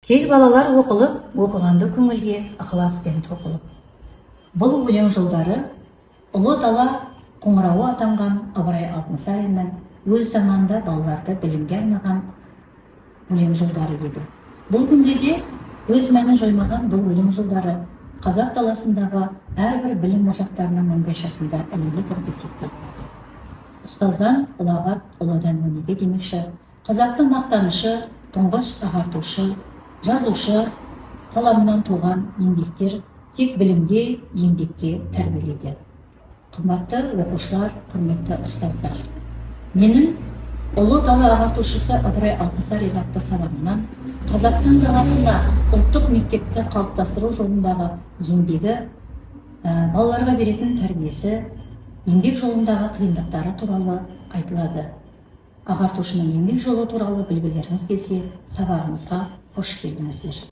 Кел балалар оқылып, оқығанды көңілге ықыласпен тоқылып. Бұл өлең жолдары ұлы дала қоңырауы атанған Ыбырай Алтынсариннің өз заманында балаларды білімге арнаған өлең жолдары еді. Бұл күнде де өз мәнін жоймаған бұл өлең жолдары қазақ даласындағы әрбір білім ошақтарының маңдайшасында ілулі түрде сақталады. Ұстаздан ұлағат, ұлыдан өнеге демекші, қазақтың мақтанышы, тұңғыш ағартушы, жазушы, қаламынан туған еңбектер тек білімге, еңбекке тәрбиелейді. Қымбатты оқушылар, құрметті ұстаздар, менің ұлы дала ағартушысы Ыбырай Алтынсарин атты сабағымнан қазақтың даласында ұлттық мектепті қалыптастыру жолындағы еңбегі, балаларға беретін тәрбиесі, еңбек жолындағы қиындықтары туралы айтылады. Ағартушының еңбек жолы туралы білгілеріңіз келсе, сабағымызға қош келдіңіздер.